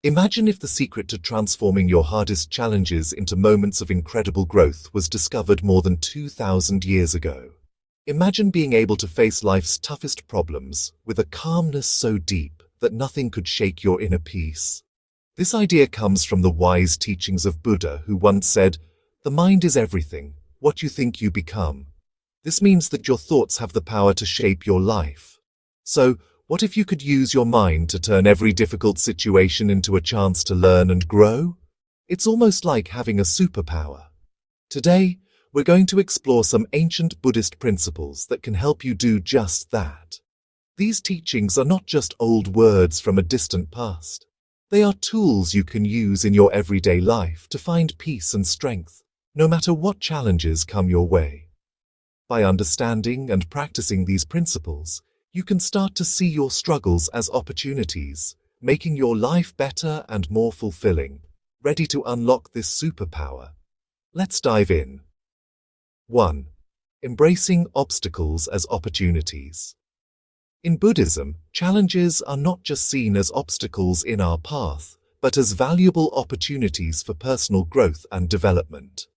Imagine if the secret to transforming your hardest challenges into moments of incredible growth was discovered more than 2,000 years ago. Imagine being able to face life's toughest problems with a calmness so deep that nothing could shake your inner peace. This idea comes from the wise teachings of Buddha, who once said, "The mind is everything, what you think you become." This means that your thoughts have the power to shape your life. So, what if you could use your mind to turn every difficult situation into a chance to learn and grow? It's almost like having a superpower. Today, we're going to explore some ancient Buddhist principles that can help you do just that. These teachings are not just old words from a distant past. They are tools you can use in your everyday life to find peace and strength, no matter what challenges come your way. By understanding and practicing these principles, you can start to see your struggles as opportunities, making your life better and more fulfilling. Ready to unlock this superpower? Let's dive in. 1. Embracing obstacles as opportunities. In Buddhism, challenges are not just seen as obstacles in our path, but as valuable opportunities for personal growth and development.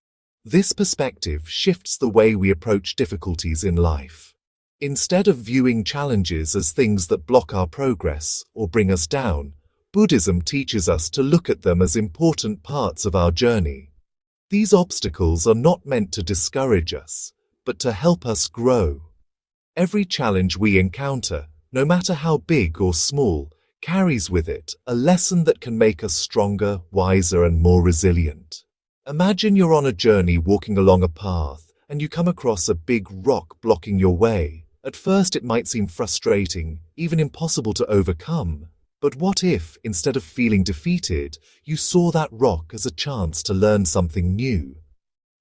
This perspective shifts the way we approach difficulties in life. Instead of viewing challenges as things that block our progress or bring us down, Buddhism teaches us to look at them as important parts of our journey. These obstacles are not meant to discourage us, but to help us grow. Every challenge we encounter, no matter how big or small, carries with it a lesson that can make us stronger, wiser, and more resilient. Imagine you're on a journey walking along a path, and you come across a big rock blocking your way. At first it might seem frustrating, even impossible to overcome. But what if, instead of feeling defeated, you saw that rock as a chance to learn something new?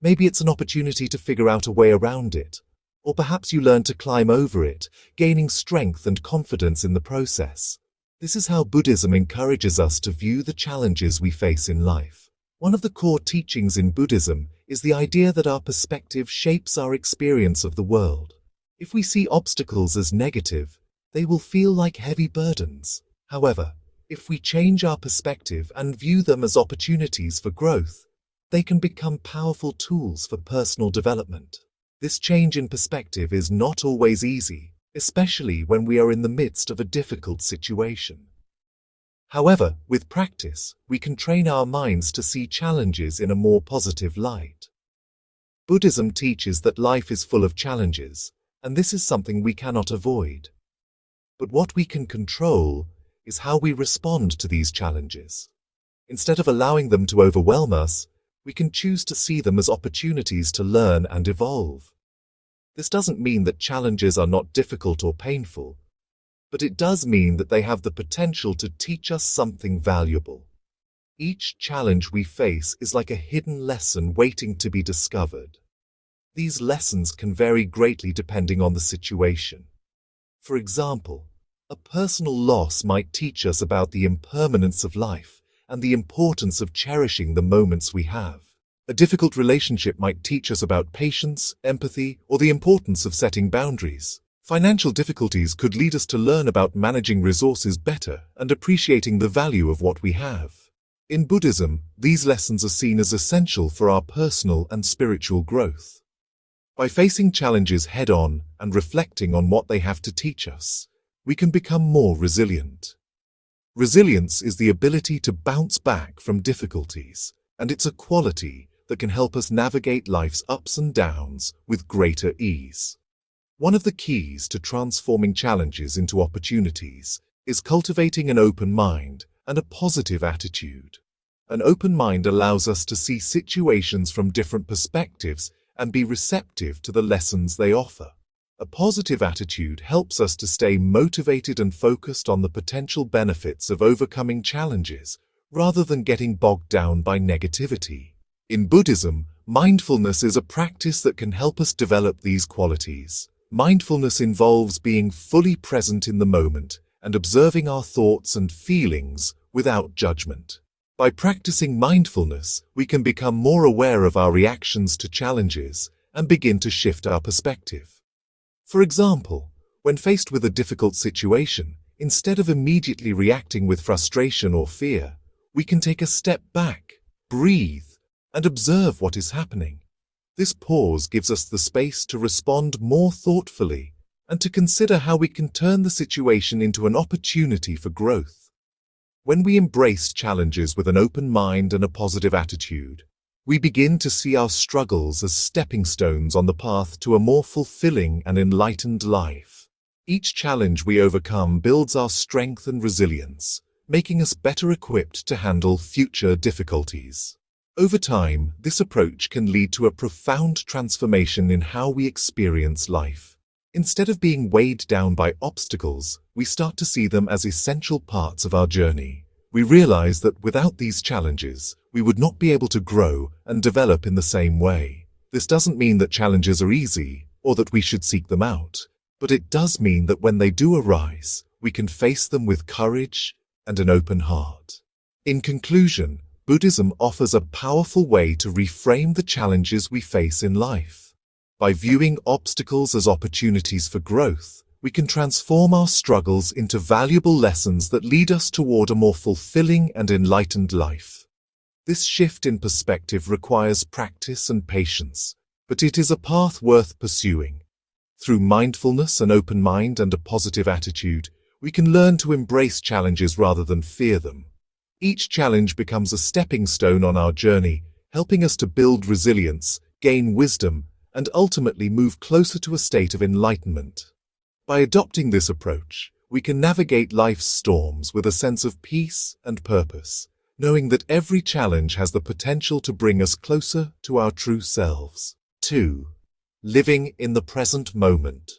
Maybe it's an opportunity to figure out a way around it. Or perhaps you learn to climb over it, gaining strength and confidence in the process. This is how Buddhism encourages us to view the challenges we face in life. One of the core teachings in Buddhism is the idea that our perspective shapes our experience of the world. If we see obstacles as negative, they will feel like heavy burdens. However, if we change our perspective and view them as opportunities for growth, they can become powerful tools for personal development. This change in perspective is not always easy, especially when we are in the midst of a difficult situation. However, with practice, we can train our minds to see challenges in a more positive light. Buddhism teaches that life is full of challenges, and this is something we cannot avoid. But what we can control is how we respond to these challenges. Instead of allowing them to overwhelm us, we can choose to see them as opportunities to learn and evolve. This doesn't mean that challenges are not difficult or painful, but it does mean that they have the potential to teach us something valuable. Each challenge we face is like a hidden lesson waiting to be discovered. These lessons can vary greatly depending on the situation. For example, a personal loss might teach us about the impermanence of life and the importance of cherishing the moments we have. A difficult relationship might teach us about patience, empathy, or the importance of setting boundaries. Financial difficulties could lead us to learn about managing resources better and appreciating the value of what we have. In Buddhism, these lessons are seen as essential for our personal and spiritual growth. By facing challenges head-on and reflecting on what they have to teach us, we can become more resilient. Resilience is the ability to bounce back from difficulties, and it's a quality that can help us navigate life's ups and downs with greater ease. One of the keys to transforming challenges into opportunities is cultivating an open mind and a positive attitude. An open mind allows us to see situations from different perspectives and be receptive to the lessons they offer. A positive attitude helps us to stay motivated and focused on the potential benefits of overcoming challenges rather than getting bogged down by negativity. In Buddhism, mindfulness is a practice that can help us develop these qualities. Mindfulness involves being fully present in the moment and observing our thoughts and feelings without judgment. By practicing mindfulness, we can become more aware of our reactions to challenges and begin to shift our perspective. For example, when faced with a difficult situation, instead of immediately reacting with frustration or fear, we can take a step back, breathe, and observe what is happening. This pause gives us the space to respond more thoughtfully and to consider how we can turn the situation into an opportunity for growth. When we embrace challenges with an open mind and a positive attitude, we begin to see our struggles as stepping stones on the path to a more fulfilling and enlightened life. Each challenge we overcome builds our strength and resilience, making us better equipped to handle future difficulties. Over time, this approach can lead to a profound transformation in how we experience life. Instead of being weighed down by obstacles, we start to see them as essential parts of our journey. We realize that without these challenges, we would not be able to grow and develop in the same way. This doesn't mean that challenges are easy or that we should seek them out, but it does mean that when they do arise, we can face them with courage and an open heart. In conclusion, Buddhism offers a powerful way to reframe the challenges we face in life. By viewing obstacles as opportunities for growth, we can transform our struggles into valuable lessons that lead us toward a more fulfilling and enlightened life. This shift in perspective requires practice and patience, but it is a path worth pursuing. Through mindfulness, an open mind, and a positive attitude, we can learn to embrace challenges rather than fear them. Each challenge becomes a stepping stone on our journey, helping us to build resilience, gain wisdom, and ultimately move closer to a state of enlightenment. By adopting this approach, we can navigate life's storms with a sense of peace and purpose, knowing that every challenge has the potential to bring us closer to our true selves. 2. Living in the present moment.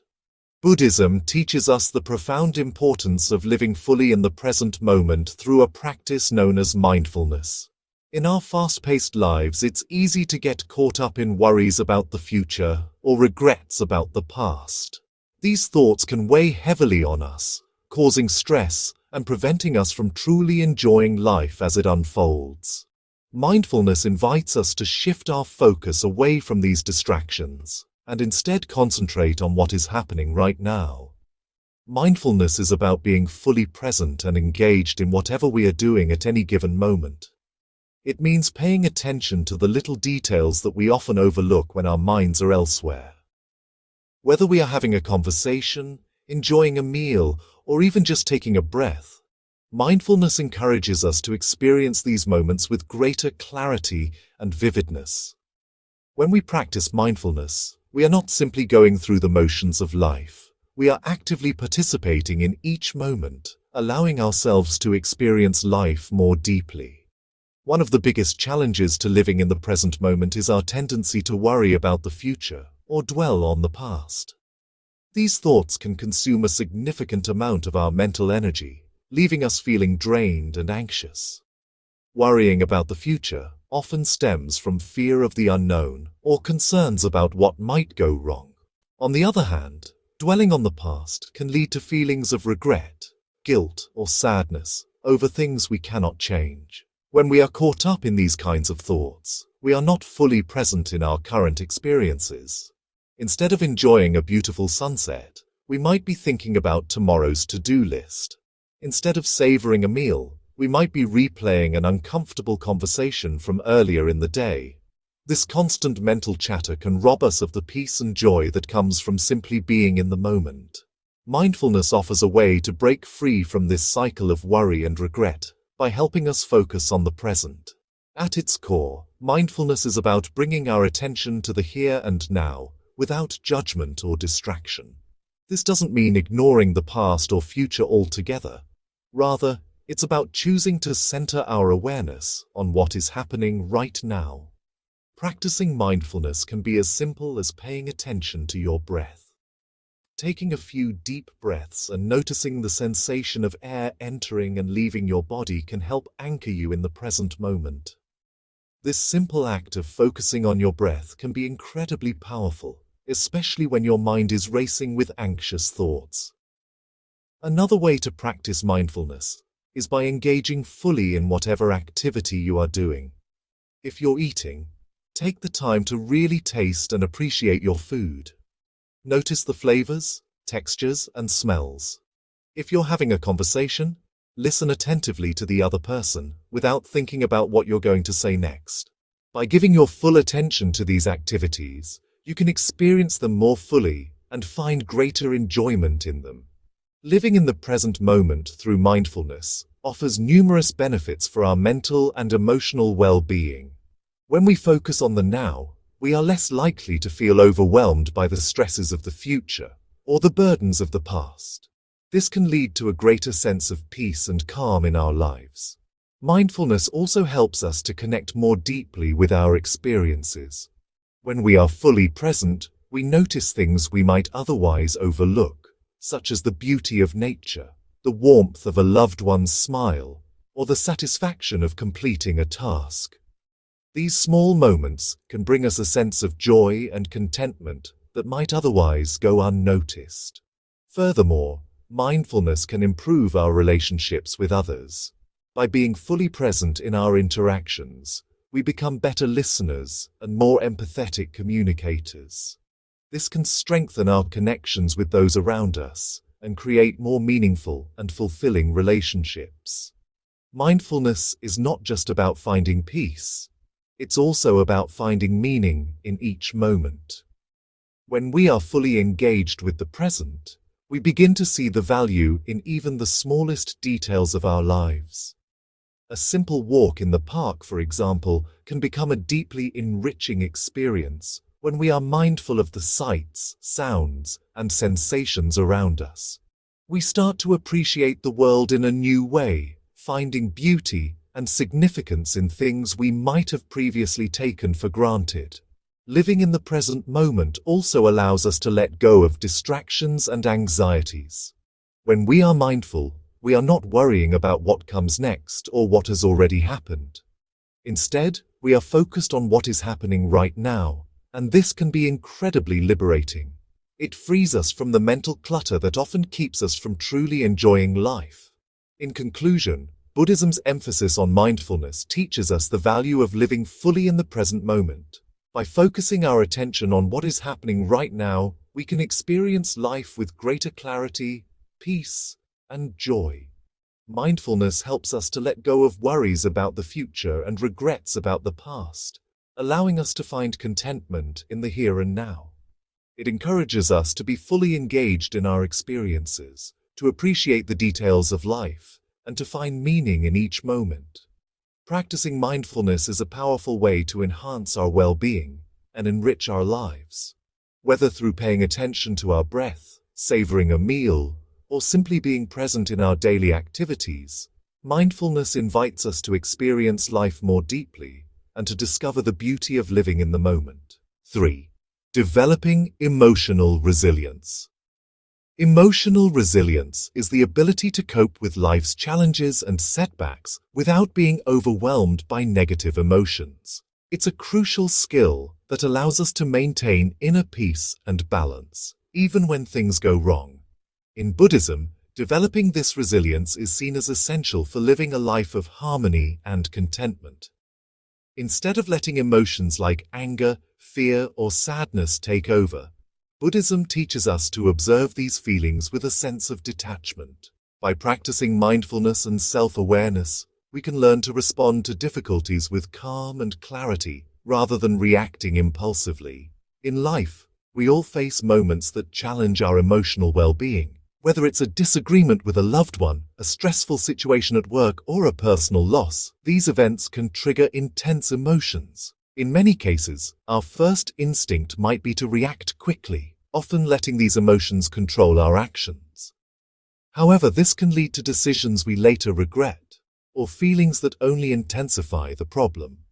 Buddhism teaches us the profound importance of living fully in the present moment through a practice known as mindfulness. In our fast-paced lives, it's easy to get caught up in worries about the future or regrets about the past. These thoughts can weigh heavily on us, causing stress and preventing us from truly enjoying life as it unfolds. Mindfulness invites us to shift our focus away from these distractions and instead concentrate on what is happening right now. Mindfulness is about being fully present and engaged in whatever we are doing at any given moment. It means paying attention to the little details that we often overlook when our minds are elsewhere. Whether we are having a conversation, enjoying a meal, or even just taking a breath, mindfulness encourages us to experience these moments with greater clarity and vividness. When we practice mindfulness, we are not simply going through the motions of life. We are actively participating in each moment, allowing ourselves to experience life more deeply. One of the biggest challenges to living in the present moment is our tendency to worry about the future or dwell on the past. These thoughts can consume a significant amount of our mental energy, leaving us feeling drained and anxious. Worrying about the future often stems from fear of the unknown or concerns about what might go wrong. On the other hand, dwelling on the past can lead to feelings of regret, guilt, or sadness over things we cannot change. When we are caught up in these kinds of thoughts, we are not fully present in our current experiences. Instead of enjoying a beautiful sunset, we might be thinking about tomorrow's to-do list. Instead of savoring a meal, we might be replaying an uncomfortable conversation from earlier in the day. This constant mental chatter can rob us of the peace and joy that comes from simply being in the moment. Mindfulness offers a way to break free from this cycle of worry and regret by helping us focus on the present. At its core, mindfulness is about bringing our attention to the here and now without judgment or distraction. This doesn't mean ignoring the past or future altogether. Rather, it's about choosing to center our awareness on what is happening right now. Practicing mindfulness can be as simple as paying attention to your breath. Taking a few deep breaths and noticing the sensation of air entering and leaving your body can help anchor you in the present moment. This simple act of focusing on your breath can be incredibly powerful, especially when your mind is racing with anxious thoughts. Another way to practice mindfulness is by engaging fully in whatever activity you are doing. If you're eating, take the time to really taste and appreciate your food. Notice the flavors, textures, and smells. If you're having a conversation, Listen attentively to the other person without thinking about what you're going to say next. By giving your full attention to these activities, you can experience them more fully and find greater enjoyment in them. Living in the present moment through mindfulness offers numerous benefits for our mental and emotional well-being. When we focus on the now, we are less likely to feel overwhelmed by the stresses of the future or the burdens of the past. This can lead to a greater sense of peace and calm in our lives. Mindfulness also helps us to connect more deeply with our experiences. When we are fully present, we notice things we might otherwise overlook, such as the beauty of nature, the warmth of a loved one's smile, or the satisfaction of completing a task. These small moments can bring us a sense of joy and contentment that might otherwise go unnoticed. Furthermore, mindfulness can improve our relationships with others. By being fully present in our interactions, we become better listeners and more empathetic communicators. This can strengthen our connections with those around us and create more meaningful and fulfilling relationships. Mindfulness is not just about finding peace, it's also about finding meaning in each moment. When we are fully engaged with the present, we begin to see the value in even the smallest details of our lives. A simple walk in the park, for example, can become a deeply enriching experience when we are mindful of the sights, sounds, and sensations around us. We start to appreciate the world in a new way, finding beauty and significance in things we might have previously taken for granted. Living in the present moment also allows us to let go of distractions and anxieties. When we are mindful, we are not worrying about what comes next or what has already happened. Instead, we are focused on what is happening right now, and this can be incredibly liberating. It frees us from the mental clutter that often keeps us from truly enjoying life. In conclusion, Buddhism's emphasis on mindfulness teaches us the value of living fully in the present moment. By focusing our attention on what is happening right now, we can experience life with greater clarity, peace, and joy. Mindfulness helps us to let go of worries about the future and regrets about the past, allowing us to find contentment in the here and now. It encourages us to be fully engaged in our experiences, to appreciate the details of life, and to find meaning in each moment. Practicing mindfulness is a powerful way to enhance our well-being and enrich our lives. Whether through paying attention to our breath, savoring a meal, or simply being present in our daily activities, mindfulness invites us to experience life more deeply and to discover the beauty of living in the moment. 3. Developing emotional resilience. Emotional resilience is the ability to cope with life's challenges and setbacks without being overwhelmed by negative emotions. It's a crucial skill that allows us to maintain inner peace and balance, even when things go wrong. In Buddhism, developing this resilience is seen as essential for living a life of harmony and contentment. Instead of letting emotions like anger, fear, or sadness take over, Buddhism teaches us to observe these feelings with a sense of detachment. By practicing mindfulness and self-awareness, we can learn to respond to difficulties with calm and clarity rather than reacting impulsively. In life, we all face moments that challenge our emotional well-being. Whether it's a disagreement with a loved one, a stressful situation at work, or a personal loss, these events can trigger intense emotions. In many cases, our first instinct might be to react quickly, often letting these emotions control our actions. However, this can lead to decisions we later regret, or feelings that only intensify the problem.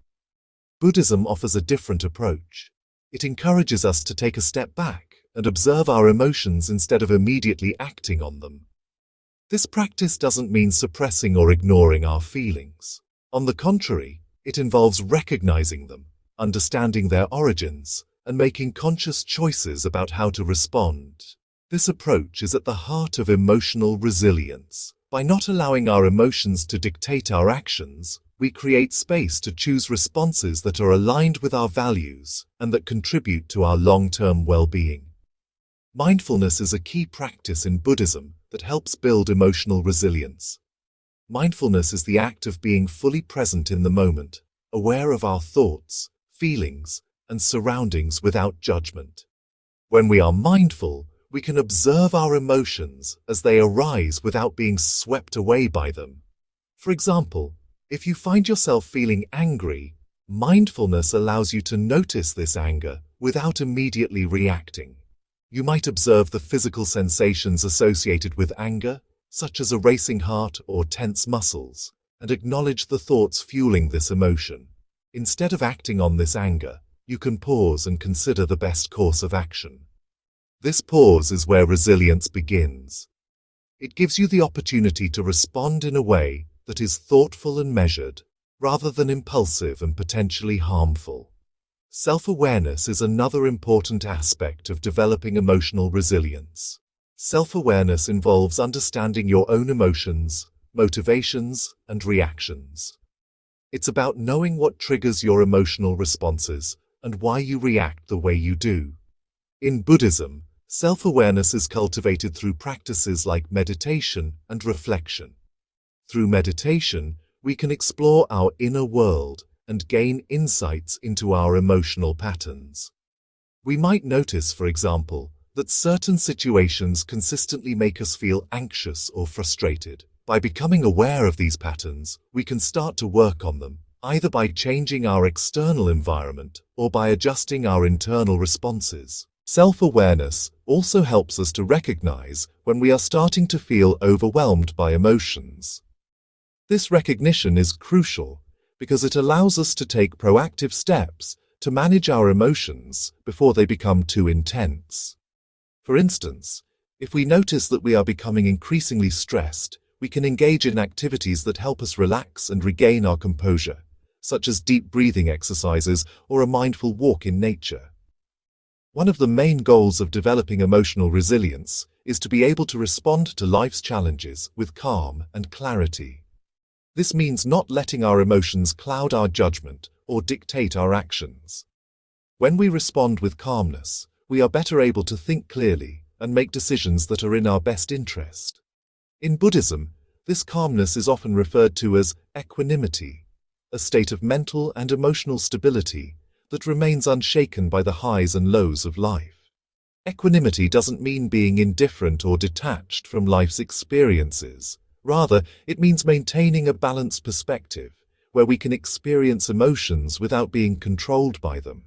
Buddhism offers a different approach. It encourages us to take a step back and observe our emotions instead of immediately acting on them. This practice doesn't mean suppressing or ignoring our feelings. On the contrary, it involves recognizing them, understanding their origins, and making conscious choices about how to respond. This approach is at the heart of emotional resilience. By not allowing our emotions to dictate our actions, we create space to choose responses that are aligned with our values and that contribute to our long-term well-being. Mindfulness is a key practice in Buddhism that helps build emotional resilience. Mindfulness is the act of being fully present in the moment, aware of our thoughts, feelings, and surroundings without judgment. When we are mindful, we can observe our emotions as they arise without being swept away by them. For example, if you find yourself feeling angry, mindfulness allows you to notice this anger without immediately reacting. You might observe the physical sensations associated with anger, such as a racing heart or tense muscles, and acknowledge the thoughts fueling this emotion. Instead of acting on this anger, you can pause and consider the best course of action. This pause is where resilience begins. It gives you the opportunity to respond in a way that is thoughtful and measured, rather than impulsive and potentially harmful. Self-awareness is another important aspect of developing emotional resilience. Self-awareness involves understanding your own emotions, motivations, and reactions. It's about knowing what triggers your emotional responses and why you react the way you do. In Buddhism, self-awareness is cultivated through practices like meditation and reflection. Through meditation, we can explore our inner world and gain insights into our emotional patterns. We might notice, for example, that certain situations consistently make us feel anxious or frustrated. By becoming aware of these patterns, we can start to work on them, either by changing our external environment or by adjusting our internal responses. Self-awareness also helps us to recognize when we are starting to feel overwhelmed by emotions. This recognition is crucial because it allows us to take proactive steps to manage our emotions before they become too intense. For instance, if we notice that we are becoming increasingly stressed, we can engage in activities that help us relax and regain our composure, such as deep breathing exercises or a mindful walk in nature. One of the main goals of developing emotional resilience is to be able to respond to life's challenges with calm and clarity. This means not letting our emotions cloud our judgment or dictate our actions. When we respond with calmness, we are better able to think clearly and make decisions that are in our best interest. In Buddhism, this calmness is often referred to as equanimity, a state of mental and emotional stability that remains unshaken by the highs and lows of life. Equanimity doesn't mean being indifferent or detached from life's experiences. Rather, it means maintaining a balanced perspective where we can experience emotions without being controlled by them.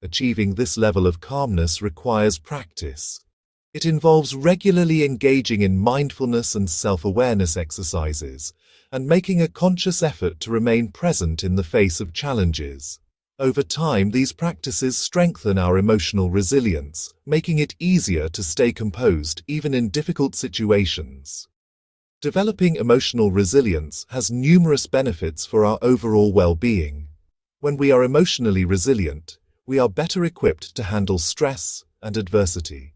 Achieving this level of calmness requires practice. It involves regularly engaging in mindfulness and self-awareness exercises and making a conscious effort to remain present in the face of challenges. Over time, these practices strengthen our emotional resilience, making it easier to stay composed even in difficult situations. Developing emotional resilience has numerous benefits for our overall well-being. When we are emotionally resilient, we are better equipped to handle stress and adversity.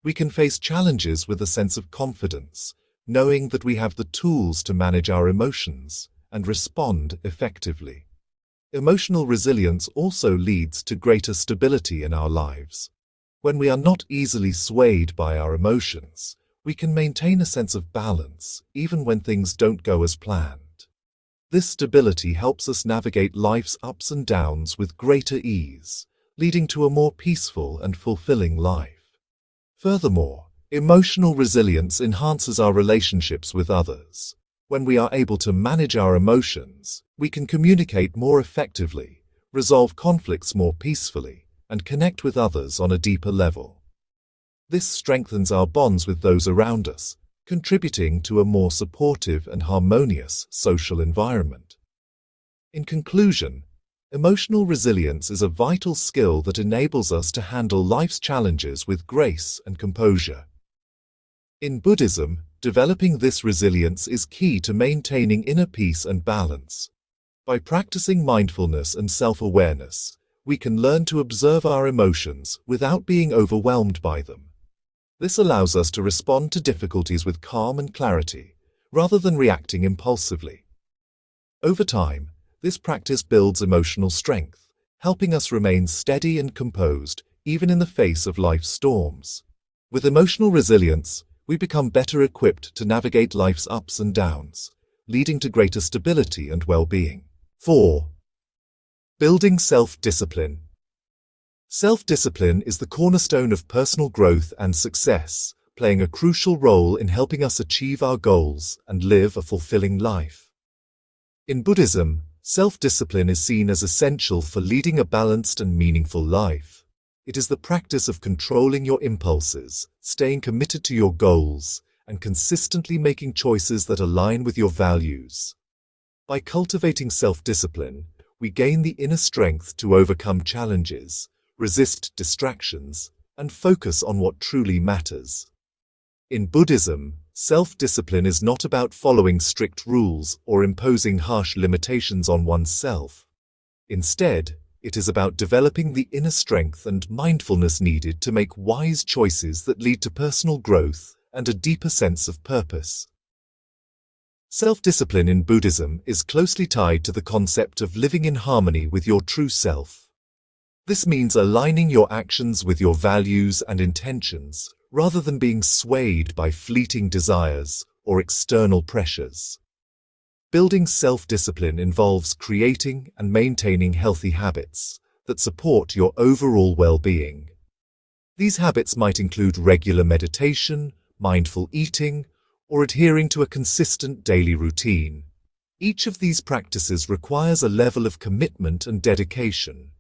We can face challenges with a sense of confidence, knowing that we have the tools to manage our emotions and respond effectively. Emotional resilience also leads to greater stability in our lives. When we are not easily swayed by our emotions, we can maintain a sense of balance even when things don't go as planned. This stability helps us navigate life's ups and downs with greater ease, leading to a more peaceful and fulfilling life. Furthermore, emotional resilience enhances our relationships with others. When we are able to manage our emotions, we can communicate more effectively, resolve conflicts more peacefully, and connect with others on a deeper level. This strengthens our bonds with those around us, contributing to a more supportive and harmonious social environment. In conclusion, emotional resilience is a vital skill that enables us to handle life's challenges with grace and composure. In Buddhism, developing this resilience is key to maintaining inner peace and balance. By practicing mindfulness and self-awareness, we can learn to observe our emotions without being overwhelmed by them. This allows us to respond to difficulties with calm and clarity, rather than reacting impulsively. Over time, this practice builds emotional strength, helping us remain steady and composed even in the face of life's storms. With emotional resilience, we become better equipped to navigate life's ups and downs, leading to greater stability and well-being. 4. Building self-discipline. Self-discipline is the cornerstone of personal growth and success, playing a crucial role in helping us achieve our goals and live a fulfilling life. In Buddhism, self-discipline is seen as essential for leading a balanced and meaningful life. It is the practice of controlling your impulses, staying committed to your goals, and consistently making choices that align with your values. By cultivating self-discipline, we gain the inner strength to overcome challenges, resist distractions, and focus on what truly matters. In Buddhism, self-discipline is not about following strict rules or imposing harsh limitations on oneself. Instead, it is about developing the inner strength and mindfulness needed to make wise choices that lead to personal growth and a deeper sense of purpose. Self-discipline in Buddhism is closely tied to the concept of living in harmony with your true self. This means aligning your actions with your values and intentions, rather than being swayed by fleeting desires or external pressures. Building self-discipline involves creating and maintaining healthy habits that support your overall well-being. These habits might include regular meditation, mindful eating, or adhering to a consistent daily routine. Each of these practices requires a level of commitment and dedication,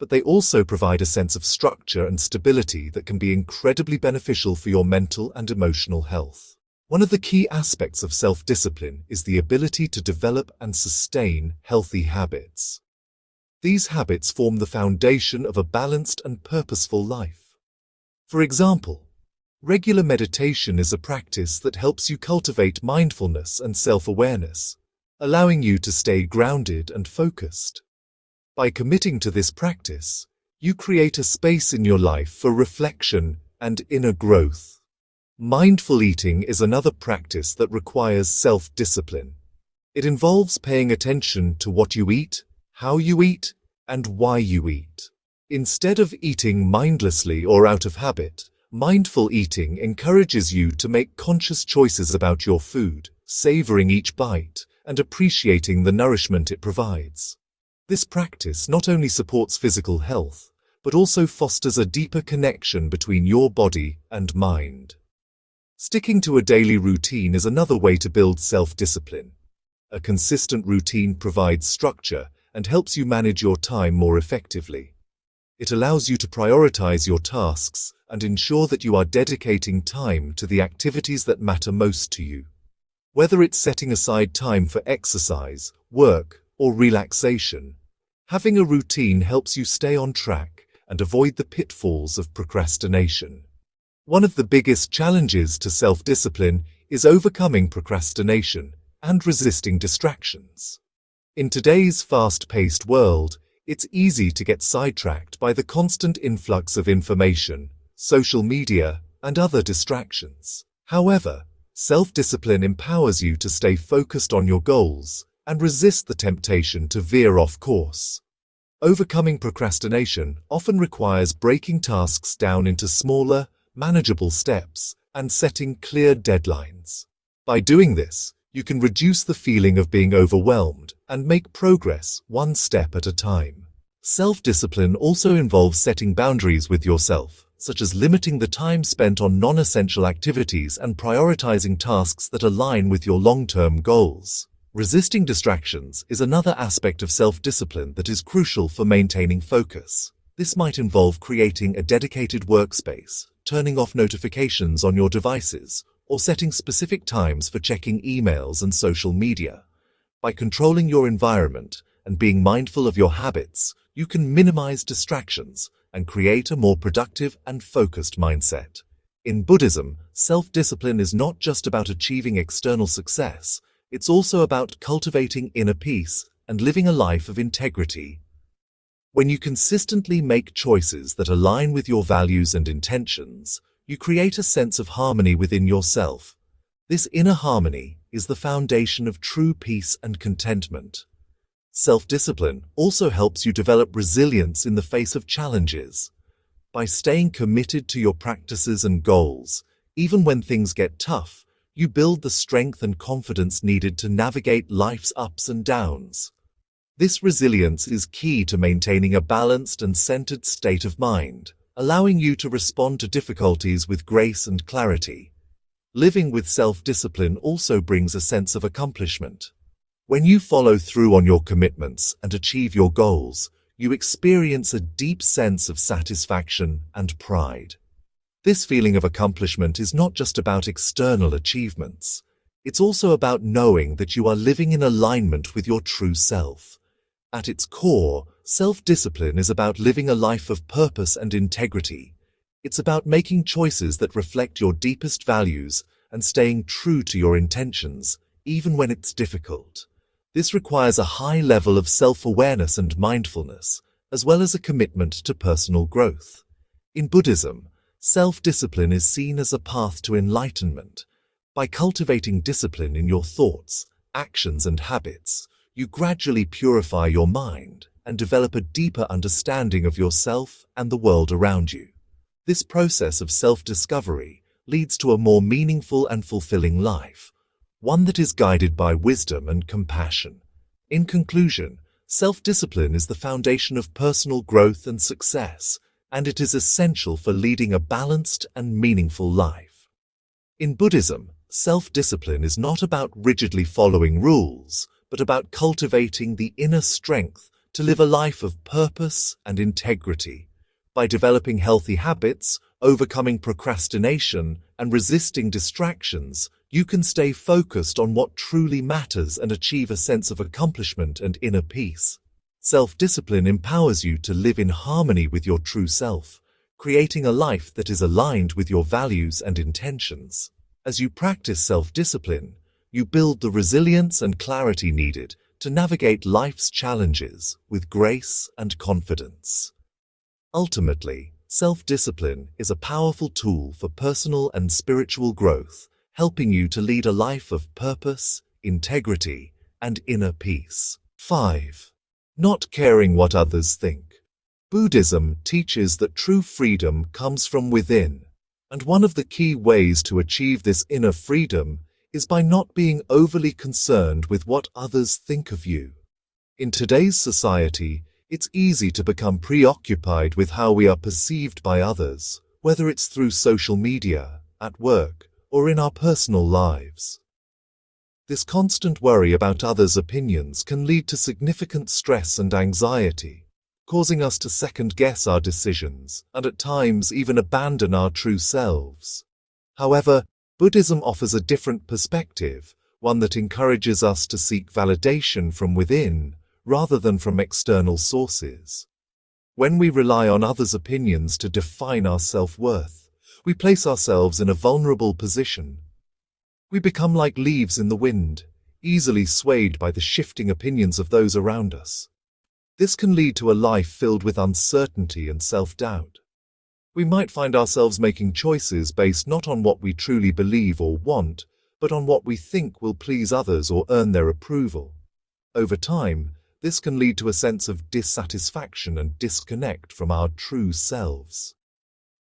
but they also provide a sense of structure and stability that can be incredibly beneficial for your mental and emotional health. One of the key aspects of self-discipline is the ability to develop and sustain healthy habits. These habits form the foundation of a balanced and purposeful life. For example, regular meditation is a practice that helps you cultivate mindfulness and self-awareness, allowing you to stay grounded and focused. By committing to this practice, you create a space in your life for reflection and inner growth. Mindful eating is another practice that requires self-discipline. It involves paying attention to what you eat, how you eat, and why you eat. Instead of eating mindlessly or out of habit, mindful eating encourages you to make conscious choices about your food, savoring each bite, and appreciating the nourishment it provides. This practice not only supports physical health, but also fosters a deeper connection between your body and mind. Sticking to a daily routine is another way to build self-discipline. A consistent routine provides structure and helps you manage your time more effectively. It allows you to prioritize your tasks and ensure that you are dedicating time to the activities that matter most to you. Whether it's setting aside time for exercise, work, or relaxation, having a routine helps you stay on track and avoid the pitfalls of procrastination. One of the biggest challenges to self-discipline is overcoming procrastination and resisting distractions. In today's fast-paced world, it's easy to get sidetracked by the constant influx of information, social media, and other distractions. However, self-discipline empowers you to stay focused on your goals and resist the temptation to veer off course. Overcoming procrastination often requires breaking tasks down into smaller, manageable steps and setting clear deadlines. By doing this, you can reduce the feeling of being overwhelmed and make progress one step at a time. Self-discipline also involves setting boundaries with yourself, such as limiting the time spent on non-essential activities and prioritizing tasks that align with your long-term goals. Resisting distractions is another aspect of self-discipline that is crucial for maintaining focus. This might involve creating a dedicated workspace, turning off notifications on your devices, or setting specific times for checking emails and social media. By controlling your environment and being mindful of your habits, you can minimize distractions and create a more productive and focused mindset. In Buddhism, self-discipline is not just about achieving external success, it's also about cultivating inner peace and living a life of integrity. When you consistently make choices that align with your values and intentions, you create a sense of harmony within yourself. This inner harmony is the foundation of true peace and contentment. Self-discipline also helps you develop resilience in the face of challenges. By staying committed to your practices and goals, even when things get tough, you build the strength and confidence needed to navigate life's ups and downs. This resilience is key to maintaining a balanced and centered state of mind, allowing you to respond to difficulties with grace and clarity. Living with self-discipline also brings a sense of accomplishment. When you follow through on your commitments and achieve your goals, you experience a deep sense of satisfaction and pride. This feeling of accomplishment is not just about external achievements. It's also about knowing that you are living in alignment with your true self. At its core, self-discipline is about living a life of purpose and integrity. It's about making choices that reflect your deepest values and staying true to your intentions, even when it's difficult. This requires a high level of self-awareness and mindfulness, as well as a commitment to personal growth. In Buddhism, self-discipline is seen as a path to enlightenment. By cultivating discipline in your thoughts, actions, and habits, you gradually purify your mind and develop a deeper understanding of yourself and the world around you. This process of self-discovery leads to a more meaningful and fulfilling life, one that is guided by wisdom and compassion. In conclusion, self-discipline is the foundation of personal growth and success, and it is essential for leading a balanced and meaningful life. In Buddhism, self-discipline is not about rigidly following rules, but about cultivating the inner strength to live a life of purpose and integrity. By developing healthy habits, overcoming procrastination, and resisting distractions, you can stay focused on what truly matters and achieve a sense of accomplishment and inner peace. Self-discipline empowers you to live in harmony with your true self, creating a life that is aligned with your values and intentions. As you practice self-discipline, you build the resilience and clarity needed to navigate life's challenges with grace and confidence. Ultimately, self-discipline is a powerful tool for personal and spiritual growth, helping you to lead a life of purpose, integrity, and inner peace. 5. Not caring what others think. Buddhism teaches that true freedom comes from within, and one of the key ways to achieve this inner freedom is by not being overly concerned with what others think of you. In today's society, it's easy to become preoccupied with how we are perceived by others, whether it's through social media, at work, or in our personal lives. This constant worry about others' opinions can lead to significant stress and anxiety, causing us to second-guess our decisions and at times even abandon our true selves. However, Buddhism offers a different perspective, one that encourages us to seek validation from within rather than from external sources. When we rely on others' opinions to define our self-worth, we place ourselves in a vulnerable position. We become like leaves in the wind, easily swayed by the shifting opinions of those around us. This can lead to a life filled with uncertainty and self-doubt. We might find ourselves making choices based not on what we truly believe or want, but on what we think will please others or earn their approval. Over time, this can lead to a sense of dissatisfaction and disconnect from our true selves.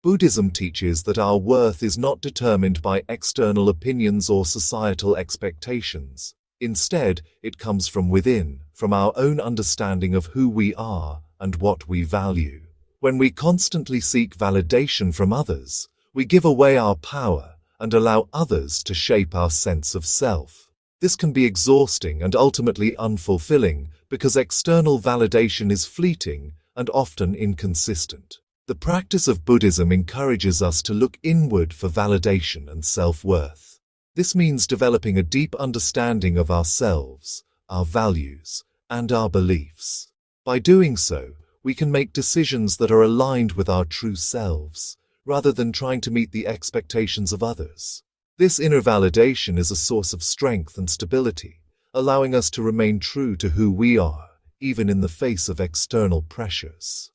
Buddhism teaches that our worth is not determined by external opinions or societal expectations. Instead, it comes from within, from our own understanding of who we are and what we value. When we constantly seek validation from others, we give away our power and allow others to shape our sense of self. This can be exhausting and ultimately unfulfilling because external validation is fleeting and often inconsistent. The practice of Buddhism encourages us to look inward for validation and self-worth. This means developing a deep understanding of ourselves, our values, and our beliefs. By doing so, we can make decisions that are aligned with our true selves, rather than trying to meet the expectations of others. This inner validation is a source of strength and stability, allowing us to remain true to who we are, even in the face of external pressures.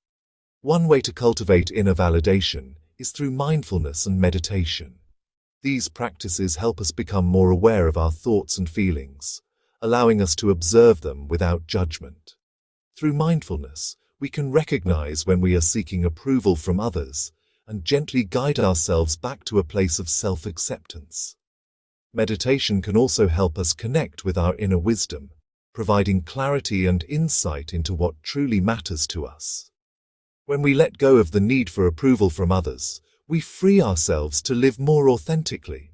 One way to cultivate inner validation is through mindfulness and meditation. These practices help us become more aware of our thoughts and feelings, allowing us to observe them without judgment. Through mindfulness, we can recognize when we are seeking approval from others and gently guide ourselves back to a place of self-acceptance. Meditation can also help us connect with our inner wisdom, providing clarity and insight into what truly matters to us. When we let go of the need for approval from others, we free ourselves to live more authentically.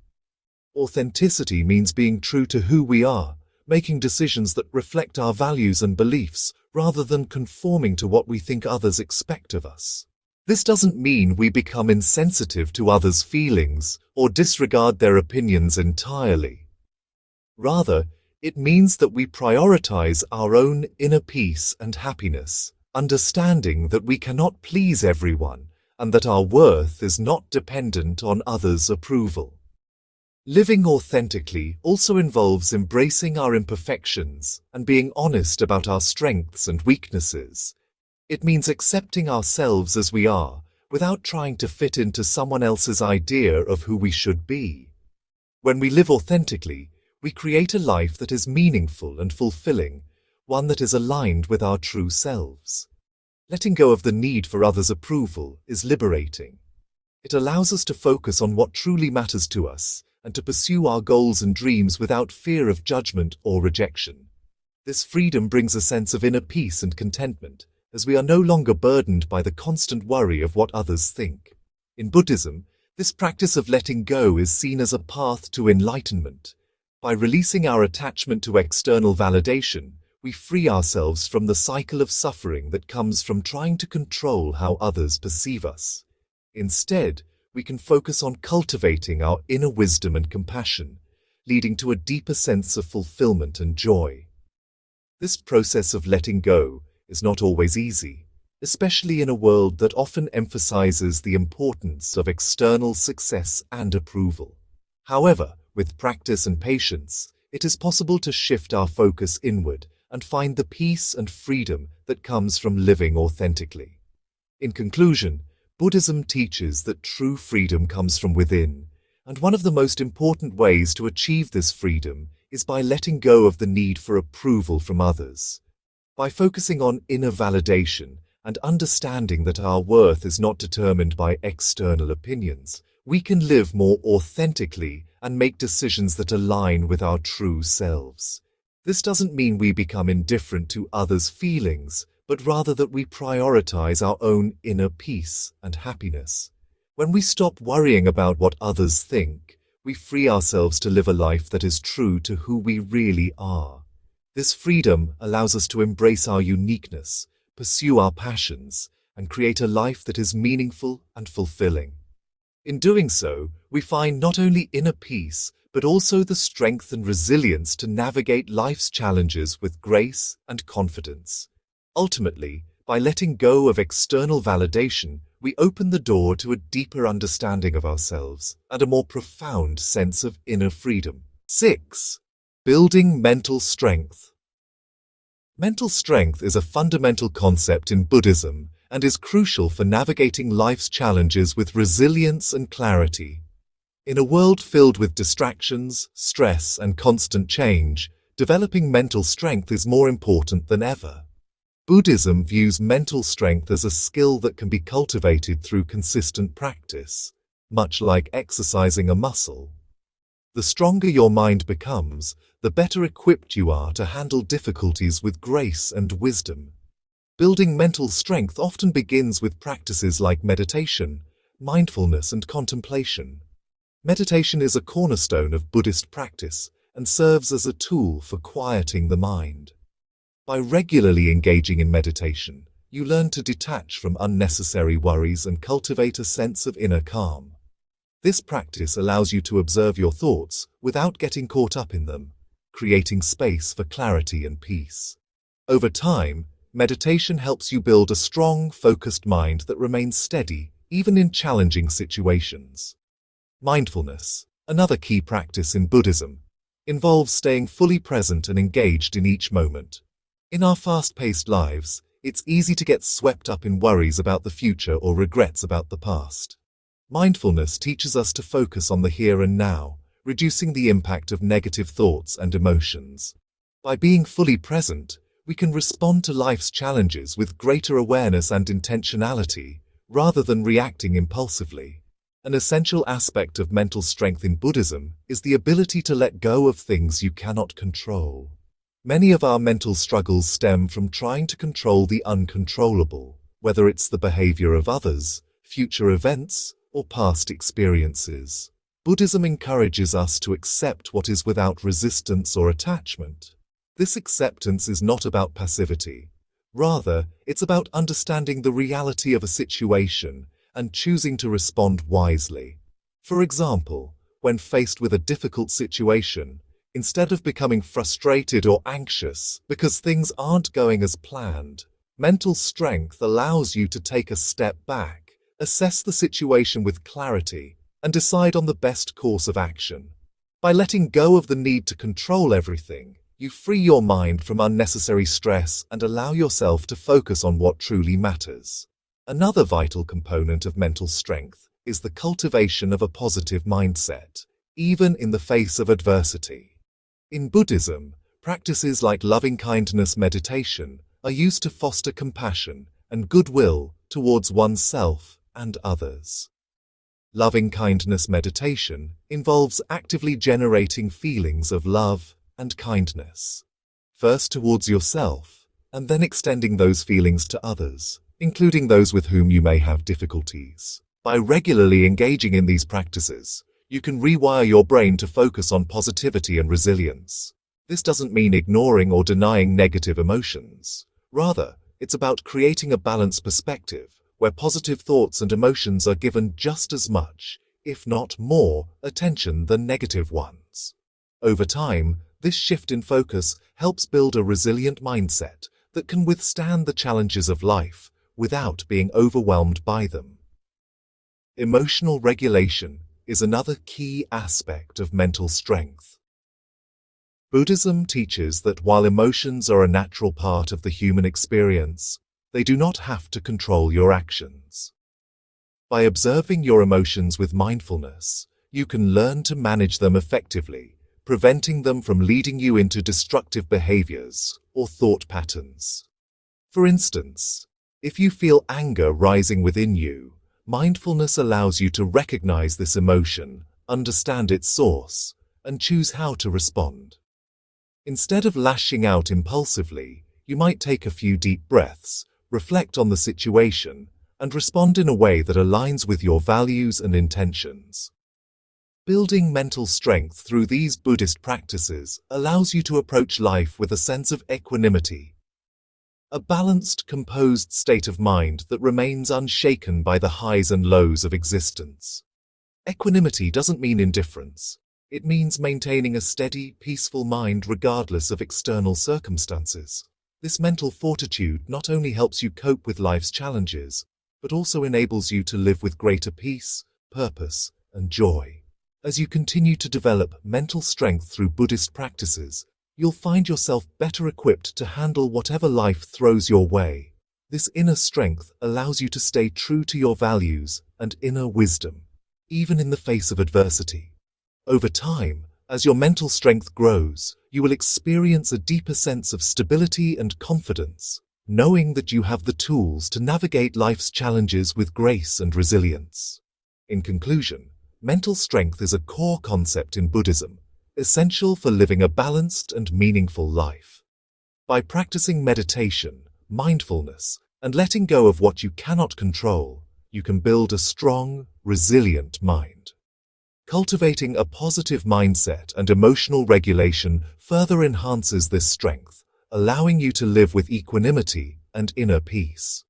Authenticity means being true to who we are, making decisions that reflect our values and beliefs, rather than conforming to what we think others expect of us. This doesn't mean we become insensitive to others' feelings or disregard their opinions entirely. Rather, it means that we prioritize our own inner peace and happiness, understanding that we cannot please everyone and that our worth is not dependent on others' approval. Living authentically also involves embracing our imperfections and being honest about our strengths and weaknesses. It means accepting ourselves as we are, without trying to fit into someone else's idea of who we should be. When we live authentically, we create a life that is meaningful and fulfilling, one that is aligned with our true selves. Letting go of the need for others' approval is liberating. It allows us to focus on what truly matters to us and to pursue our goals and dreams without fear of judgment or rejection. This freedom brings a sense of inner peace and contentment, as we are no longer burdened by the constant worry of what others think. In Buddhism, this practice of letting go is seen as a path to enlightenment. By releasing our attachment to external validation, we free ourselves from the cycle of suffering that comes from trying to control how others perceive us. Instead, we can focus on cultivating our inner wisdom and compassion, leading to a deeper sense of fulfillment and joy. This process of letting go is not always easy, especially in a world that often emphasizes the importance of external success and approval. However, with practice and patience, it is possible to shift our focus inward and find the peace and freedom that comes from living authentically. In conclusion, Buddhism teaches that true freedom comes from within, and one of the most important ways to achieve this freedom is by letting go of the need for approval from others. By focusing on inner validation and understanding that our worth is not determined by external opinions, we can live more authentically and make decisions that align with our true selves. This doesn't mean we become indifferent to others' feelings, but rather that we prioritize our own inner peace and happiness. When we stop worrying about what others think, we free ourselves to live a life that is true to who we really are. This freedom allows us to embrace our uniqueness, pursue our passions, and create a life that is meaningful and fulfilling. In doing so, we find not only inner peace, but also the strength and resilience to navigate life's challenges with grace and confidence. Ultimately, by letting go of external validation, we open the door to a deeper understanding of ourselves and a more profound sense of inner freedom. 6. Building mental strength. Mental strength is a fundamental concept in Buddhism and is crucial for navigating life's challenges with resilience and clarity. In a world filled with distractions, stress, and constant change, developing mental strength is more important than ever. Buddhism views mental strength as a skill that can be cultivated through consistent practice, much like exercising a muscle. The stronger your mind becomes, the better equipped you are to handle difficulties with grace and wisdom. Building mental strength often begins with practices like meditation, mindfulness, and contemplation. Meditation is a cornerstone of Buddhist practice and serves as a tool for quieting the mind. By regularly engaging in meditation, you learn to detach from unnecessary worries and cultivate a sense of inner calm. This practice allows you to observe your thoughts without getting caught up in them, creating space for clarity and peace. Over time, meditation helps you build a strong, focused mind that remains steady even in challenging situations. Mindfulness, another key practice in Buddhism, involves staying fully present and engaged in each moment. In our fast-paced lives, it's easy to get swept up in worries about the future or regrets about the past. Mindfulness teaches us to focus on the here and now, reducing the impact of negative thoughts and emotions. By being fully present, we can respond to life's challenges with greater awareness and intentionality, rather than reacting impulsively. An essential aspect of mental strength in Buddhism is the ability to let go of things you cannot control. Many of our mental struggles stem from trying to control the uncontrollable, whether it's the behavior of others, future events, or past experiences. Buddhism encourages us to accept what is without resistance or attachment. This acceptance is not about passivity. Rather, it's about understanding the reality of a situation and choosing to respond wisely. For example, when faced with a difficult situation, instead of becoming frustrated or anxious because things aren't going as planned, mental strength allows you to take a step back, assess the situation with clarity, and decide on the best course of action. By letting go of the need to control everything, you free your mind from unnecessary stress and allow yourself to focus on what truly matters. Another vital component of mental strength is the cultivation of a positive mindset, even in the face of adversity. In Buddhism, practices like loving-kindness meditation are used to foster compassion and goodwill towards oneself and others. Loving-kindness meditation involves actively generating feelings of love and kindness, first towards yourself, and then extending those feelings to others, including those with whom you may have difficulties. By regularly engaging in these practices, you can rewire your brain to focus on positivity and resilience. This doesn't mean ignoring or denying negative emotions. Rather, it's about creating a balanced perspective where positive thoughts and emotions are given just as much, if not more, attention than negative ones. Over time, this shift in focus helps build a resilient mindset that can withstand the challenges of life without being overwhelmed by them. Emotional regulation is another key aspect of mental strength. Buddhism teaches that while emotions are a natural part of the human experience, they do not have to control your actions. By observing your emotions with mindfulness, you can learn to manage them effectively, preventing them from leading you into destructive behaviors or thought patterns. For instance, if you feel anger rising within you, mindfulness allows you to recognize this emotion, understand its source, and choose how to respond. Instead of lashing out impulsively, you might take a few deep breaths, reflect on the situation, and respond in a way that aligns with your values and intentions. Building mental strength through these Buddhist practices allows you to approach life with a sense of equanimity, a balanced, composed state of mind that remains unshaken by the highs and lows of existence. Equanimity doesn't mean indifference. It means maintaining a steady, peaceful mind regardless of external circumstances. This mental fortitude not only helps you cope with life's challenges, but also enables you to live with greater peace, purpose, and joy. As you continue to develop mental strength through Buddhist practices, you'll find yourself better equipped to handle whatever life throws your way. This inner strength allows you to stay true to your values and inner wisdom, even in the face of adversity. Over time, as your mental strength grows, you will experience a deeper sense of stability and confidence, knowing that you have the tools to navigate life's challenges with grace and resilience. In conclusion, mental strength is a core concept in Buddhism, essential for living a balanced and meaningful life. By practicing meditation, mindfulness, and letting go of what you cannot control, you can build a strong, resilient mind. Cultivating a positive mindset and emotional regulation further enhances this strength, allowing you to live with equanimity and inner peace.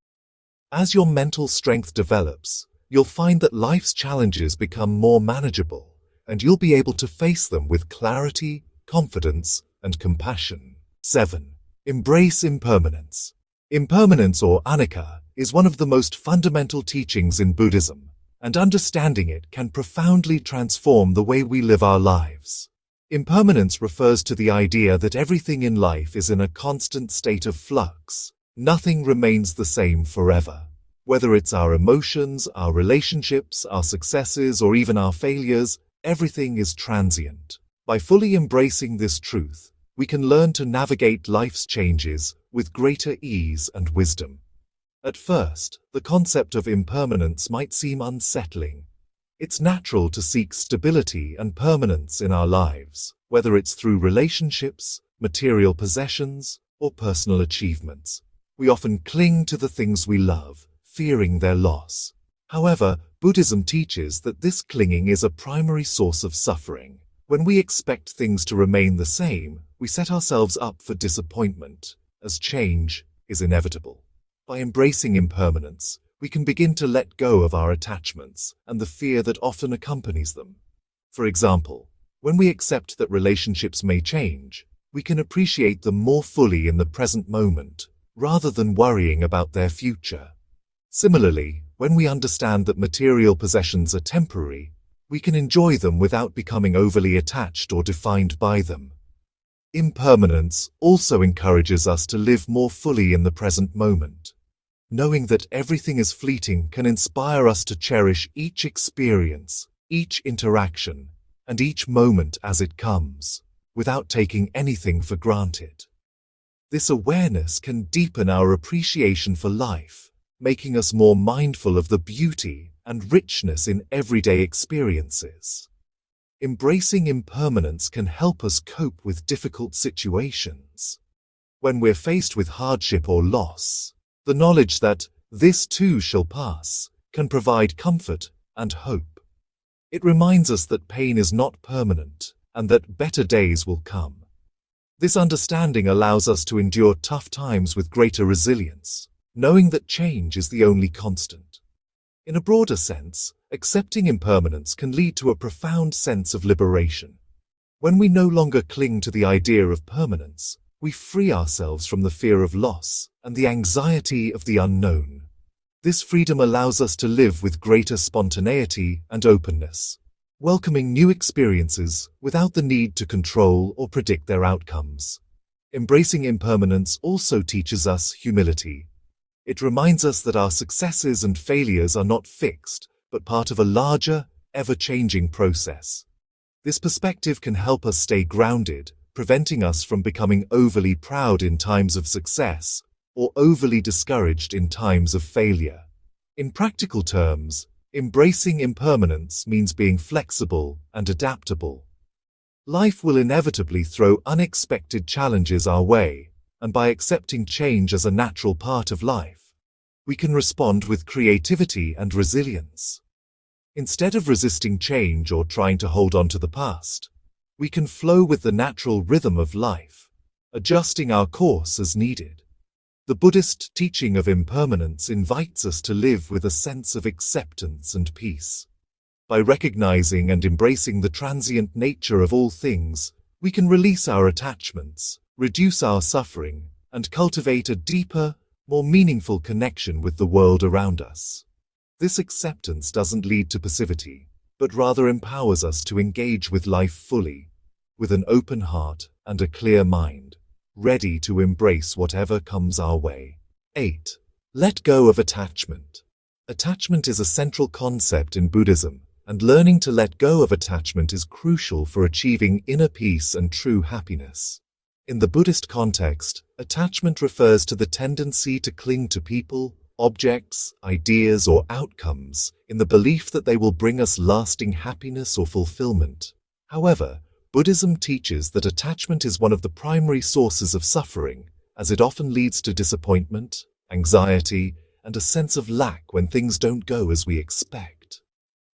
As your mental strength develops, you'll find that life's challenges become more manageable, and you'll be able to face them with clarity, confidence, and compassion. 7. Embrace impermanence. Impermanence, or anicca, is one of the most fundamental teachings in Buddhism, and understanding it can profoundly transform the way we live our lives. Impermanence refers to the idea that everything in life is in a constant state of flux. Nothing remains the same forever. Whether it's our emotions, our relationships, our successes, or even our failures, everything is transient. By fully embracing this truth, we can learn to navigate life's changes with greater ease and wisdom. At first, the concept of impermanence might seem unsettling. It's natural to seek stability and permanence in our lives, whether it's through relationships, material possessions, or personal achievements. We often cling to the things we love, fearing their loss. However, Buddhism teaches that this clinging is a primary source of suffering. When we expect things to remain the same, we set ourselves up for disappointment, as change is inevitable. By embracing impermanence, we can begin to let go of our attachments and the fear that often accompanies them. For example, when we accept that relationships may change, we can appreciate them more fully in the present moment, rather than worrying about their future. Similarly, when we understand that material possessions are temporary, we can enjoy them without becoming overly attached or defined by them. Impermanence also encourages us to live more fully in the present moment. Knowing that everything is fleeting can inspire us to cherish each experience, each interaction, and each moment as it comes, without taking anything for granted. This awareness can deepen our appreciation for life, making us more mindful of the beauty and richness in everyday experiences. Embracing impermanence can help us cope with difficult situations. When we're faced with hardship or loss, the knowledge that this too shall pass can provide comfort and hope. It reminds us that pain is not permanent and that better days will come. This understanding allows us to endure tough times with greater resilience, knowing that change is the only constant. In a broader sense, accepting impermanence can lead to a profound sense of liberation. When we no longer cling to the idea of permanence, we free ourselves from the fear of loss and the anxiety of the unknown. This freedom allows us to live with greater spontaneity and openness, welcoming new experiences without the need to control or predict their outcomes. Embracing impermanence also teaches us humility. It reminds us that our successes and failures are not fixed, but part of a larger, ever-changing process. This perspective can help us stay grounded, preventing us from becoming overly proud in times of success or overly discouraged in times of failure. In practical terms, embracing impermanence means being flexible and adaptable. Life will inevitably throw unexpected challenges our way, and by accepting change as a natural part of life, we can respond with creativity and resilience. Instead of resisting change or trying to hold on to the past, we can flow with the natural rhythm of life, adjusting our course as needed. The Buddhist teaching of impermanence invites us to live with a sense of acceptance and peace. By recognizing and embracing the transient nature of all things, we can release our attachments, reduce our suffering, and cultivate a deeper, more meaningful connection with the world around us. This acceptance doesn't lead to passivity, but rather empowers us to engage with life fully, with an open heart and a clear mind, ready to embrace whatever comes our way. 8. Let go of attachment. Attachment is a central concept in Buddhism, and learning to let go of attachment is crucial for achieving inner peace and true happiness. In the Buddhist context, attachment refers to the tendency to cling to people, objects, ideas, or outcomes in the belief that they will bring us lasting happiness or fulfillment. However, Buddhism teaches that attachment is one of the primary sources of suffering, as it often leads to disappointment, anxiety, and a sense of lack when things don't go as we expect.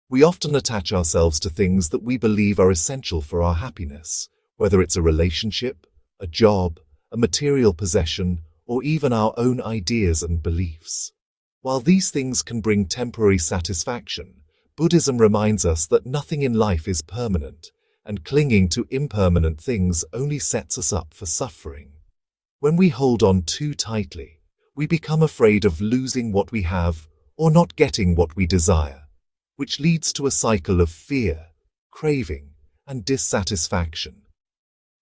We often attach ourselves to things that we believe are essential for our happiness, whether it's a relationship, a job, a material possession, or even our own ideas and beliefs. While these things can bring temporary satisfaction, Buddhism reminds us that nothing in life is permanent, and clinging to impermanent things only sets us up for suffering. When we hold on too tightly, we become afraid of losing what we have or not getting what we desire, which leads to a cycle of fear, craving, and dissatisfaction.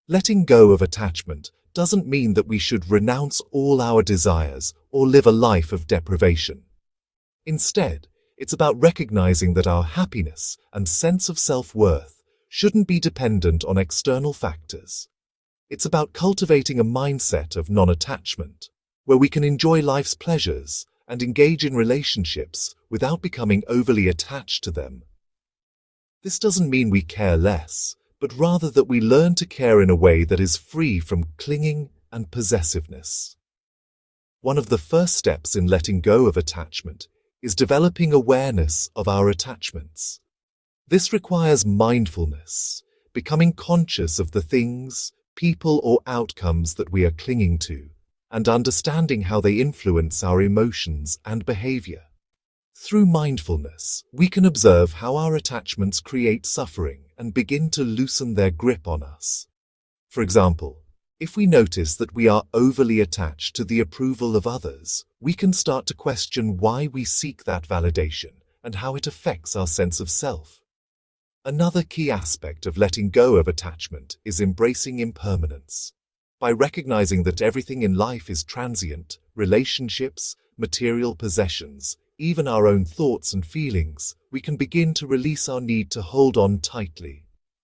Letting go of attachment doesn't mean that we should renounce all our desires or live a life of deprivation. Instead, it's about recognizing that our happiness and sense of self-worth shouldn't be dependent on external factors. It's about cultivating a mindset of non-attachment, where we can enjoy life's pleasures and engage in relationships without becoming overly attached to them. This doesn't mean we care less, but rather that we learn to care in a way that is free from clinging and possessiveness. One of the first steps in letting go of attachment is developing awareness of our attachments. This requires mindfulness, becoming conscious of the things, people, or outcomes that we are clinging to, and understanding how they influence our emotions and behavior. Through mindfulness, we can observe how our attachments create suffering and begin to loosen their grip on us. For example, if we notice that we are overly attached to the approval of others, we can start to question why we seek that validation and how it affects our sense of self. Another key aspect of letting go of attachment is embracing impermanence. By recognizing that everything in life is transient, relationships, material possessions, even our own thoughts and feelings, we can begin to release our need to hold on tightly.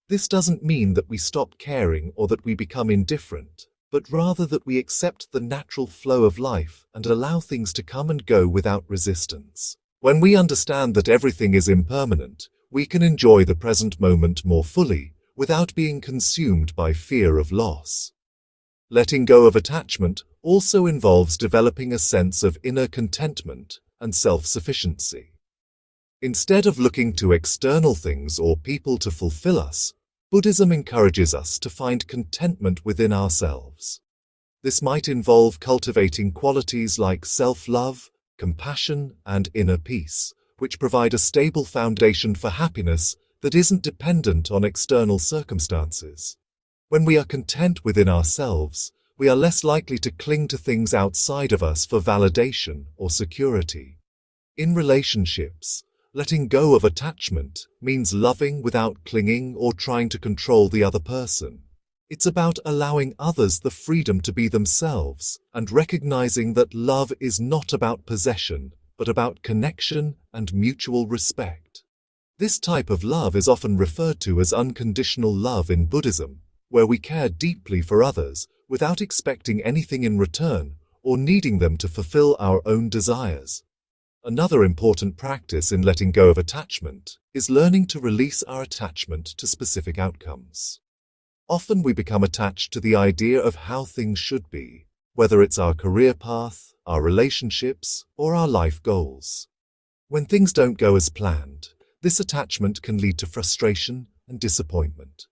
This doesn't mean that we stop caring or that we become indifferent, but rather that we accept the natural flow of life and allow things to come and go without resistance. When we understand that everything is impermanent, we can enjoy the present moment more fully, without being consumed by fear of loss. Letting go of attachment also involves developing a sense of inner contentment and self-sufficiency. Instead of looking to external things or people to fulfill us, Buddhism encourages us to find contentment within ourselves. This might involve cultivating qualities like self-love, compassion, and inner peace, which provide a stable foundation for happiness that isn't dependent on external circumstances. When we are content within ourselves, we are less likely to cling to things outside of us for validation or security. In relationships, letting go of attachment means loving without clinging or trying to control the other person. It's about allowing others the freedom to be themselves and recognizing that love is not about possession, but about connection and mutual respect. This type of love is often referred to as unconditional love in Buddhism, where we care deeply for others without expecting anything in return or needing them to fulfill our own desires. Another important practice in letting go of attachment is learning to release our attachment to specific outcomes. Often we become attached to the idea of how things should be, whether it's our career path, our relationships, or our life goals. When things don't go as planned, this attachment can lead to frustration and disappointment.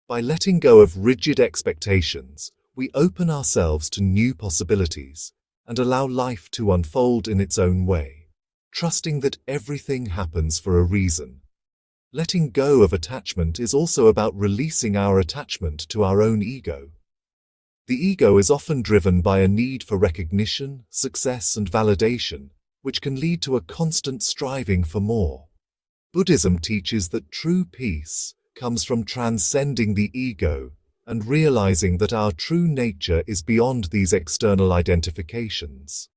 By letting go of rigid expectations, we open ourselves to new possibilities and allow life to unfold in its own way, trusting that everything happens for a reason. Letting go of attachment is also about releasing our attachment to our own ego. The ego is often driven by a need for recognition, success, and validation, which can lead to a constant striving for more. Buddhism teaches that true peace comes from transcending the ego and realizing that our true nature is beyond these external identifications.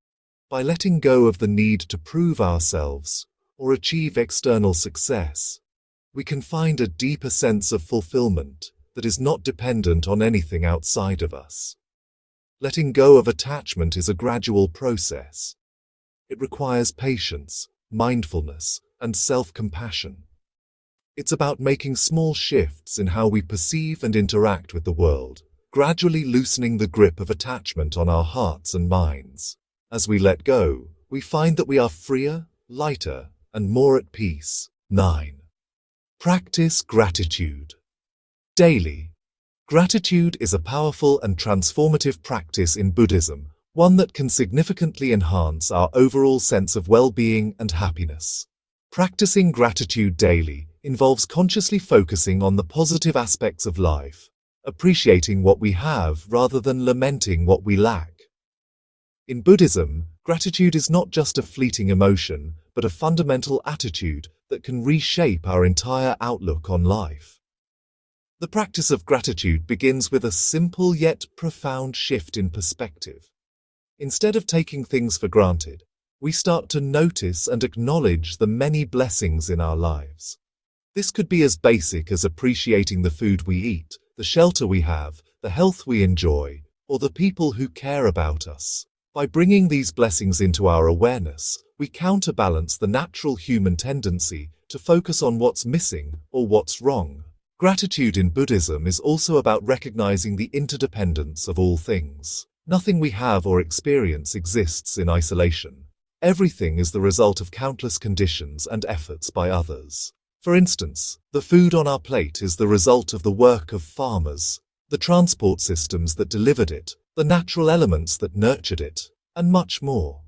By letting go of the need to prove ourselves or achieve external success, we can find a deeper sense of fulfillment that is not dependent on anything outside of us. Letting go of attachment is a gradual process. It requires patience, mindfulness, and self-compassion. It's about making small shifts in how we perceive and interact with the world, gradually loosening the grip of attachment on our hearts and minds. As we let go, we find that we are freer, lighter, and more at peace. 9. Practice gratitude. Daily. Gratitude is a powerful and transformative practice in Buddhism, one that can significantly enhance our overall sense of well-being and happiness. Practicing gratitude daily involves consciously focusing on the positive aspects of life, appreciating what we have rather than lamenting what we lack. In Buddhism, gratitude is not just a fleeting emotion, but a fundamental attitude that can reshape our entire outlook on life. The practice of gratitude begins with a simple yet profound shift in perspective. Instead of taking things for granted, we start to notice and acknowledge the many blessings in our lives. This could be as basic as appreciating the food we eat, the shelter we have, the health we enjoy, or the people who care about us. By bringing these blessings into our awareness, we counterbalance the natural human tendency to focus on what's missing or what's wrong. Gratitude in Buddhism is also about recognizing the interdependence of all things. Nothing we have or experience exists in isolation. Everything is the result of countless conditions and efforts by others. For instance, the food on our plate is the result of the work of farmers, the transport systems that delivered it, the natural elements that nurtured it, and much more.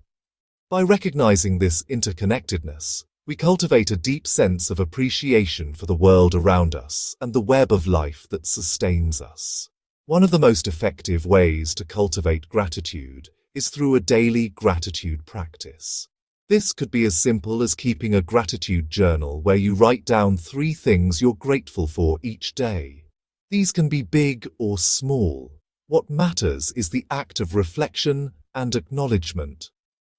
By recognizing this interconnectedness, we cultivate a deep sense of appreciation for the world around us and the web of life that sustains us. One of the most effective ways to cultivate gratitude is through a daily gratitude practice. This could be as simple as keeping a gratitude journal where you write down 3 things you're grateful for each day. These can be big or small. What matters is the act of reflection and acknowledgement.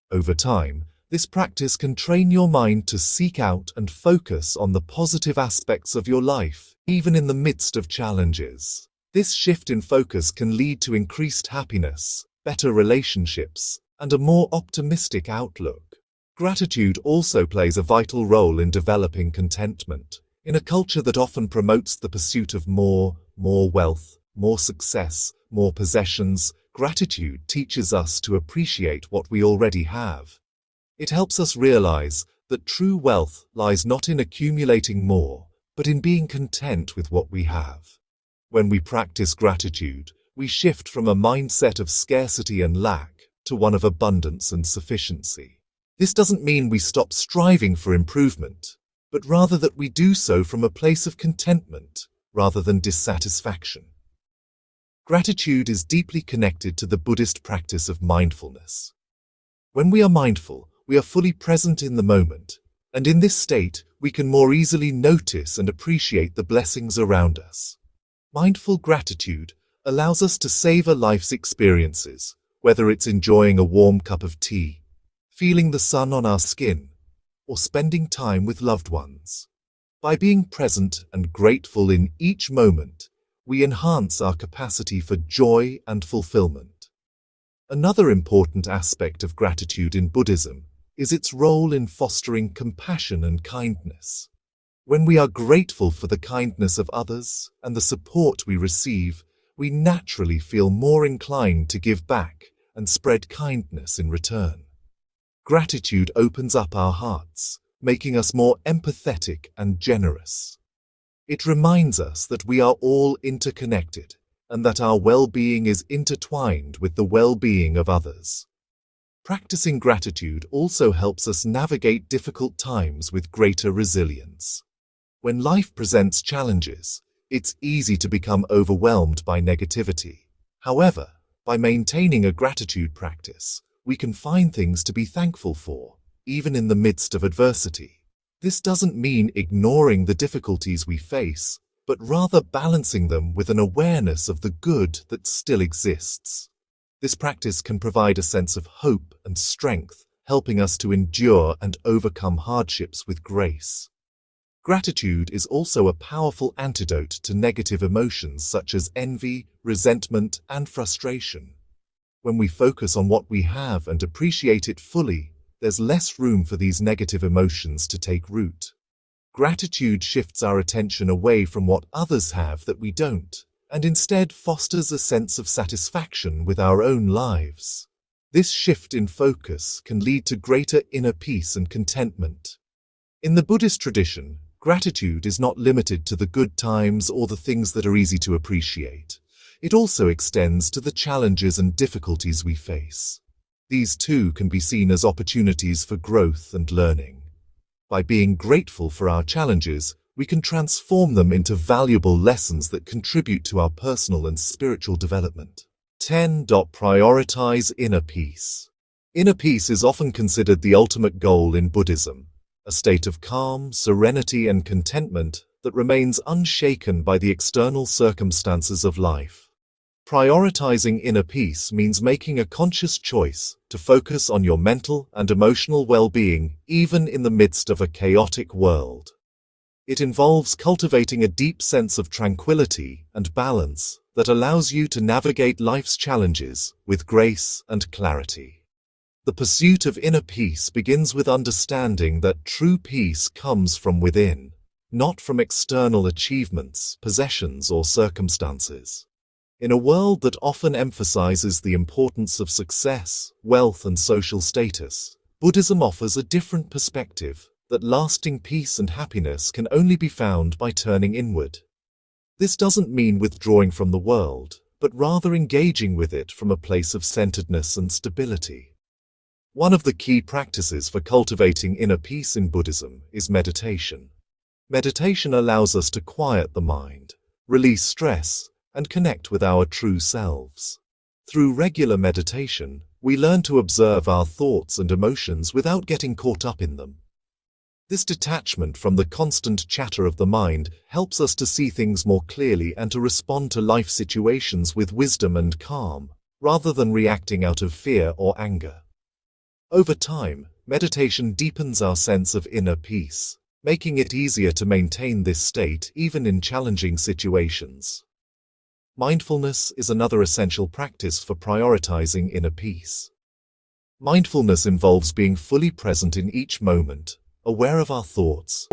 Over time, this practice can train your mind to seek out and focus on the positive aspects of your life, even in the midst of challenges. This shift in focus can lead to increased happiness, better relationships, and a more optimistic outlook. Gratitude also plays a vital role in developing contentment. In a culture that often promotes the pursuit of more wealth, more success, more possessions, gratitude teaches us to appreciate what we already have. It helps us realize that true wealth lies not in accumulating more, but in being content with what we have. When we practice gratitude, we shift from a mindset of scarcity and lack to one of abundance and sufficiency. This doesn't mean we stop striving for improvement, but rather that we do so from a place of contentment rather than dissatisfaction. Gratitude is deeply connected to the Buddhist practice of mindfulness. When we are mindful, we are fully present in the moment, and in this state, we can more easily notice and appreciate the blessings around us. Mindful gratitude allows us to savor life's experiences, whether it's enjoying a warm cup of tea, feeling the sun on our skin, or spending time with loved ones. By being present and grateful in each moment, we enhance our capacity for joy and fulfillment. Another important aspect of gratitude in Buddhism is its role in fostering compassion and kindness. When we are grateful for the kindness of others and the support we receive, we naturally feel more inclined to give back and spread kindness in return. Gratitude opens up our hearts, making us more empathetic and generous. It reminds us that we are all interconnected and that our well-being is intertwined with the well-being of others. Practicing gratitude also helps us navigate difficult times with greater resilience. When life presents challenges, it's easy to become overwhelmed by negativity. However, by maintaining a gratitude practice, we can find things to be thankful for, even in the midst of adversity. This doesn't mean ignoring the difficulties we face, but rather balancing them with an awareness of the good that still exists. This practice can provide a sense of hope and strength, helping us to endure and overcome hardships with grace. Gratitude is also a powerful antidote to negative emotions such as envy, resentment, and frustration. When we focus on what we have and appreciate it fully, there's less room for these negative emotions to take root. Gratitude shifts our attention away from what others have that we don't, and instead fosters a sense of satisfaction with our own lives. This shift in focus can lead to greater inner peace and contentment. In the Buddhist tradition, gratitude is not limited to the good times or the things that are easy to appreciate. It also extends to the challenges and difficulties we face. These too can be seen as opportunities for growth and learning. By being grateful for our challenges, we can transform them into valuable lessons that contribute to our personal and spiritual development. 10. Prioritize inner peace. Inner peace is often considered the ultimate goal in Buddhism, a state of calm, serenity, and contentment that remains unshaken by the external circumstances of life. Prioritizing inner peace means making a conscious choice to focus on your mental and emotional well-being even in the midst of a chaotic world. It involves cultivating a deep sense of tranquility and balance that allows you to navigate life's challenges with grace and clarity. The pursuit of inner peace begins with understanding that true peace comes from within, not from external achievements, possessions, or circumstances. In a world that often emphasizes the importance of success, wealth, and social status, Buddhism offers a different perspective, that lasting peace and happiness can only be found by turning inward. This doesn't mean withdrawing from the world, but rather engaging with it from a place of centeredness and stability. One of the key practices for cultivating inner peace in Buddhism is meditation. Meditation allows us to quiet the mind, release stress, and connect with our true selves. Through regular meditation, we learn to observe our thoughts and emotions without getting caught up in them. This detachment from the constant chatter of the mind helps us to see things more clearly and to respond to life situations with wisdom and calm, rather than reacting out of fear or anger. Over time, meditation deepens our sense of inner peace, making it easier to maintain this state even in challenging situations. Mindfulness is another essential practice for prioritizing inner peace. Mindfulness involves being fully present in each moment, aware of our thoughts,